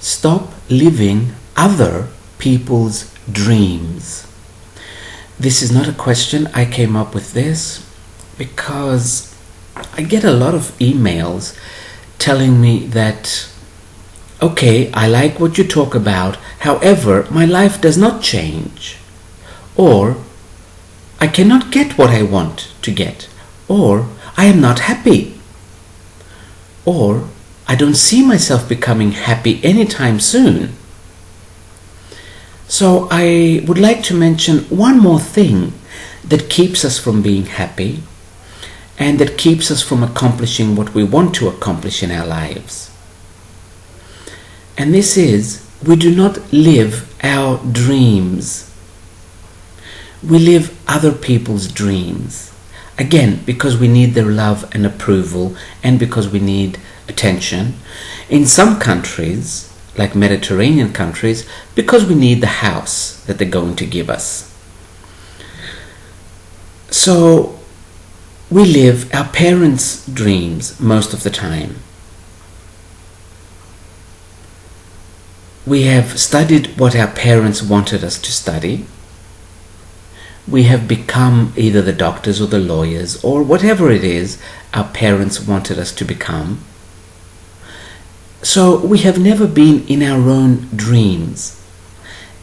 Stop living other people's dreams. This is not a question. I came up with this because I get a lot of emails telling me that, okay, I like what you talk about, however, my life does not change. Or, I cannot get what I want to get. Or, I am not happy. Or, I don't see myself becoming happy anytime soon. So I would like to mention one more thing that keeps us from being happy and that keeps us from accomplishing what we want to accomplish in our lives. And this is, we do not live our dreams. We live other people's dreams. Again, because we need their love and approval and because we need attention. In some countries, like Mediterranean countries, because we need the house that they're going to give us. So we live our parents' dreams most of the time. We have studied what our parents wanted us to study. We have become either the doctors or the lawyers or whatever it is our parents wanted us to become. So we have never been in our own dreams.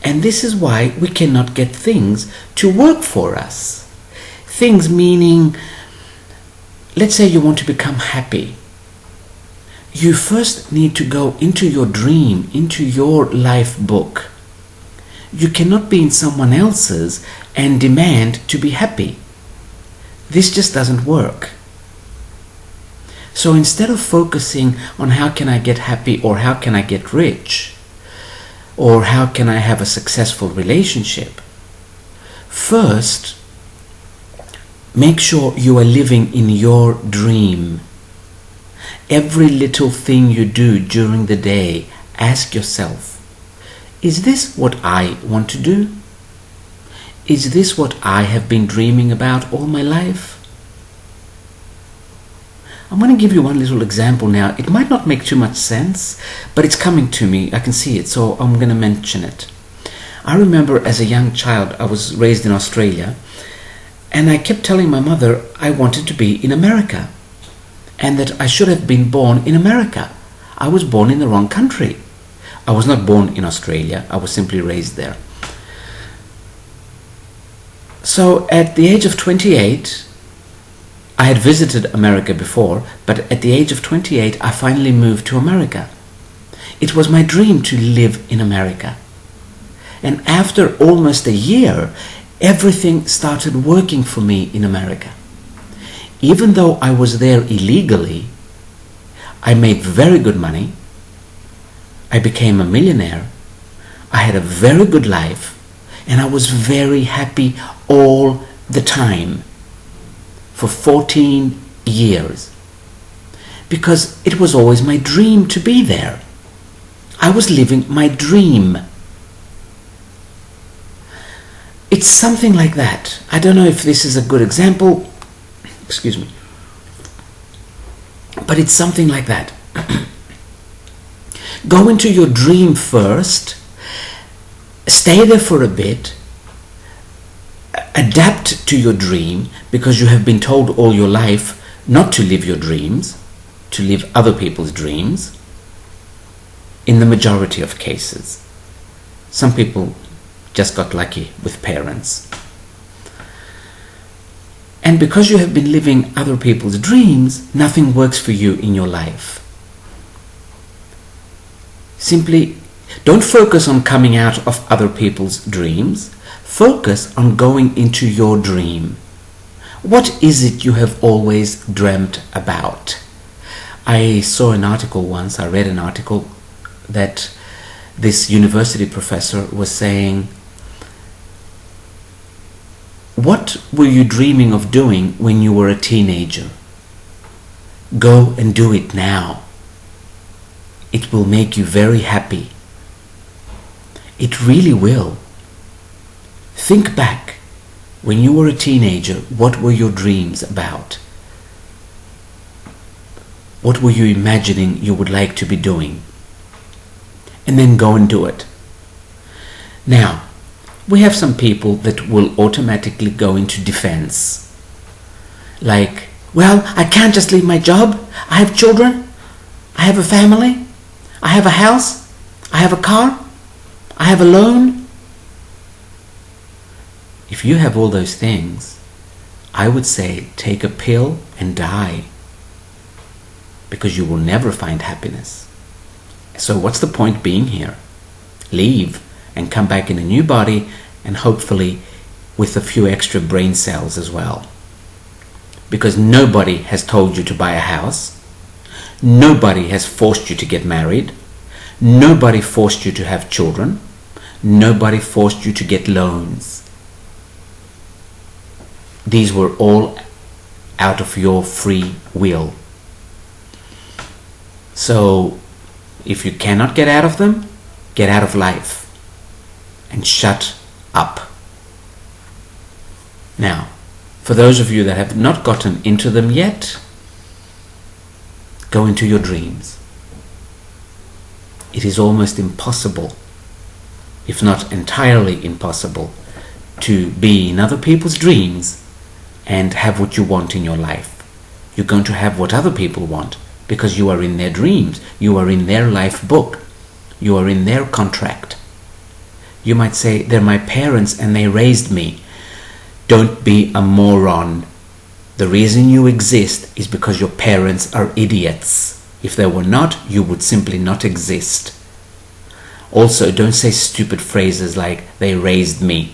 And this is why we cannot get things to work for us. Things meaning, let's say you want to become happy. You first need to go into your dream, into your life book. You cannot be in someone else's and demand to be happy. This just doesn't work. So instead of focusing on how can I get happy or how can I get rich or how can I have a successful relationship, first make sure you are living in your dream. Every little thing you do during the day, ask yourself, is this what I want to do? Is this what I have been dreaming about all my life? I'm going to give you one little example now. It might not make too much sense, but it's coming to me. I can see it, so I'm going to mention it. I remember as a young child, I was raised in Australia, and I kept telling my mother I wanted to be in America, and that I should have been born in America. I was born in the wrong country. I was not born in Australia. I was simply raised there. So at the age of 28, I had visited America before, but at the age of 28, I finally moved to America. It was my dream to live in America. And after almost a year, everything started working for me in America. Even though I was there illegally, I made very good money. I became a millionaire. I had a very good life, and I was very happy all the time. For 14 years, because it was always my dream to be there. I was living my dream. It's something like that. I don't know if this is a good example, excuse me, but it's something like that. Go into your dream first, stay there for a bit, adapt to your dream, because you have been told all your life not to live your dreams, to live other people's dreams, in the majority of cases. Some people just got lucky with parents. And because you have been living other people's dreams, nothing works for you in your life. Simply don't focus on coming out of other people's dreams. Focus on going into your dream. What is it you have always dreamt about? I saw an article once, I read an article that this university professor was saying, what were you dreaming of doing when you were a teenager? Go and do it now. It will make you very happy. It really will. Think back. When you were a teenager, what were your dreams about? What were you imagining you would like to be doing? and then go and do it. Now, we have some people that will automatically go into defense. Like, well, I can't just leave my job. I have children. I have a family. I have a house. I have a car. I have a loan. If you have all those things, I would say take a pill and die, because you will never find happiness. So what's the point being here? Leave and come back in a new body, and hopefully with a few extra brain cells as well. Because nobody has told you to buy a house. Nobody has forced you to get married. Nobody forced you to have children. Nobody forced you to get loans. These were all out of your free will. So if you cannot get out of them, get out of life and shut up. Now, for those of you that have not gotten into them yet, go into your dreams. It is almost impossible, if not entirely impossible, to be in other people's dreams and have what you want in your life. You're going to have what other people want because you are in their dreams. You are in their life book. You are in their contract. You might say, they're my parents and they raised me. Don't be a moron. The reason you exist is because your parents are idiots. If they were not, you would simply not exist. Also, don't say stupid phrases like, they raised me.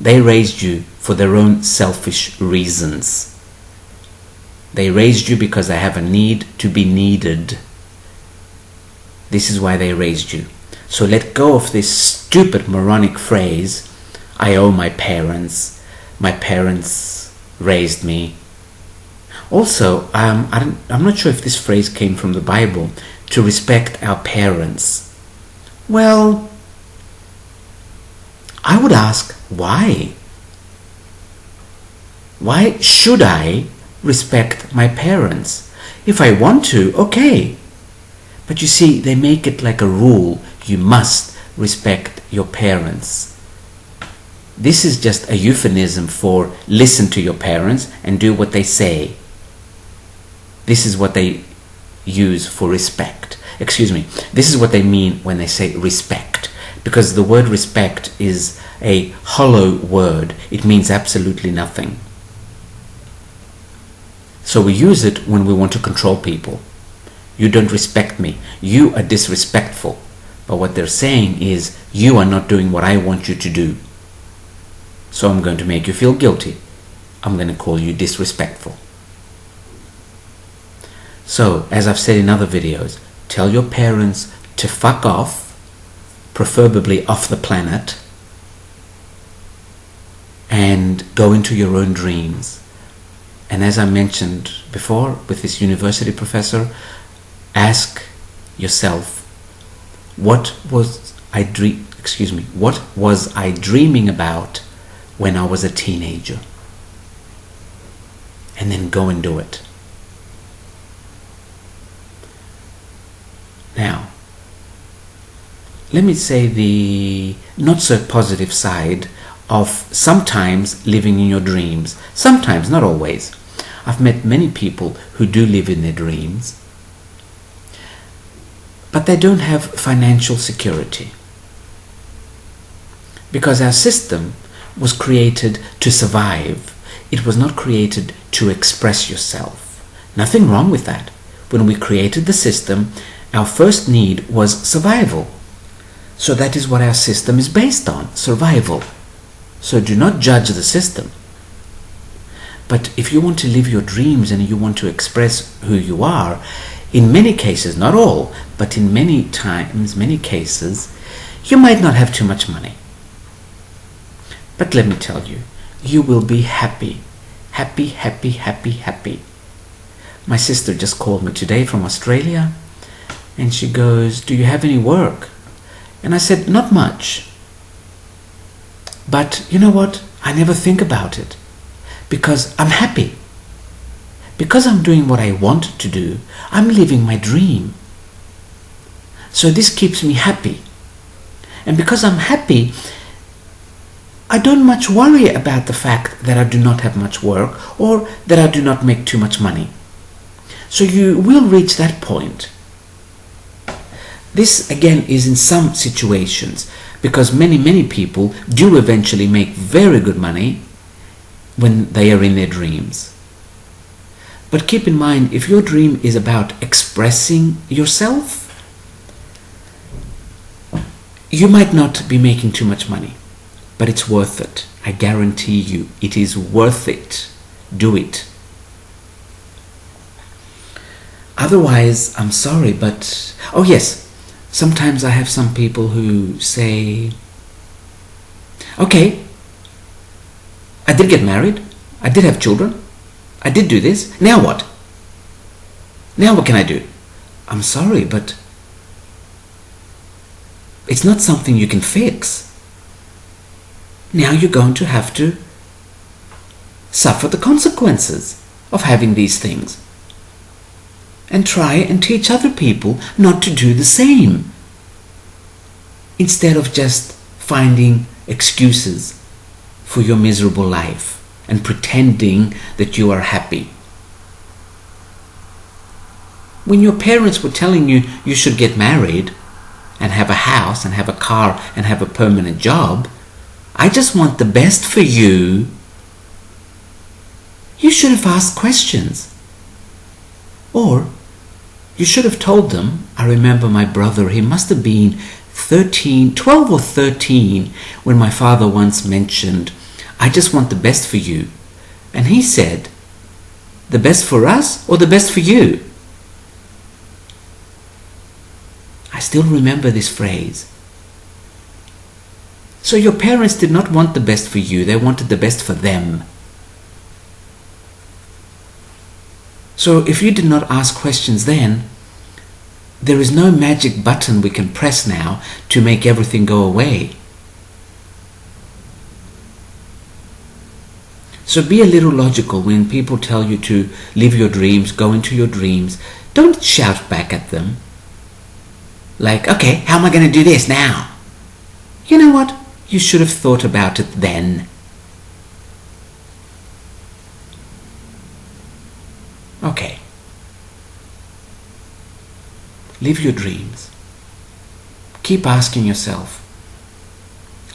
They raised you for their own selfish reasons. They raised you because they have a need to be needed. This is why they raised you. So let go of this stupid moronic phrase, I owe my parents raised me. Also, I'm not sure if this phrase came from the Bible, to respect our parents. Well, I would ask, why? Why should I respect my parents? If I want to, okay. But you see, they make it like a rule. You must respect your parents. This is just a euphemism for listen to your parents and do what they say. This is what they use for respect. Excuse me. This is what they mean when they say respect. Because the word respect is a hollow word. It means absolutely nothing. So we use it when we want to control people. You don't respect me. You are disrespectful. But what they're saying is, you are not doing what I want you to do. So I'm going to make you feel guilty. I'm going to call you disrespectful. So, as I've said in other videos, tell your parents to fuck off, preferably off the planet, and go into your own dreams. And as I mentioned before with this university professor, ask yourself, what was I dreaming about when I was a teenager? And then go and do it. Now, let me say the not so positive side of sometimes living in your dreams. Sometimes, not always. I've met many people who do live in their dreams, but they don't have financial security. Because our system was created to survive. It was not created to express yourself. Nothing wrong with that. When we created the system, our first need was survival. So that is what our system is based on, survival. So do not judge the system. But if you want to live your dreams and you want to express who you are, in many cases, not all, but in many times, many cases, you might not have too much money. But let me tell you, you will be happy. Happy, happy, happy, happy. My sister just called me today from Australia, and she goes, do you have any work? And I said, not much. But you know what? I never think about it. Because I'm happy. Because I'm doing what I want to do. I'm living my dream. So this keeps me happy. And because I'm happy, I don't much worry about the fact that I do not have much work or that I do not make too much money. So you will reach that point. This again is in some situations, because many people do eventually make very good money when they are in their dreams. But keep in mind, if your dream is about expressing yourself, you might not be making too much money, but it's worth it. I guarantee you, it is worth it. Do it. Otherwise, I'm sorry, but... Oh yes, sometimes I have some people who say, okay, I did get married, I did have children, I did do this, now what? Now what can I do? I'm sorry, but it's not something you can fix. Now you're going to have to suffer the consequences of having these things. And try and teach other people not to do the same, instead of just finding excuses for your miserable life and pretending that you are happy. When your parents were telling you you should get married and have a house and have a car and have a permanent job, I just want the best for you. You should have asked questions. Or you should have told them. I remember my brother, he must have been 12 or 13 when my father once mentioned, I just want the best for you. And he said, the best for us or the best for you? I still remember this phrase. So your parents did not want the best for you, they wanted the best for them. So if you did not ask questions then, there is no magic button we can press now to make everything go away. So be a little logical when people tell you to live your dreams, go into your dreams. Don't shout back at them. Like, okay, how am I going to do this now? You know what? You should have thought about it then. Okay. Live your dreams. Keep asking yourself.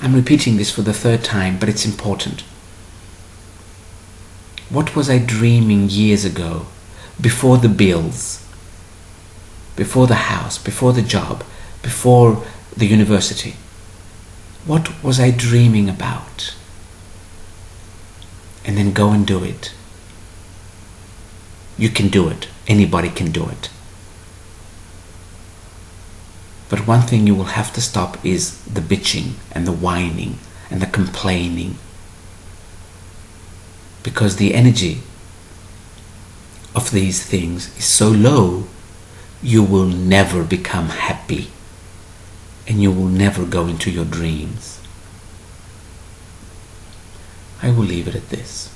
I'm repeating this for the third time, but it's important. What was I dreaming years ago, before the bills, before the house, before the job, before the university? What was I dreaming about? And then go and do it. You can do it. Anybody can do it. But one thing you will have to stop is the bitching and the whining and the complaining. Because the energy of these things is so low, you will never become happy and you will never go into your dreams. I will leave it at this.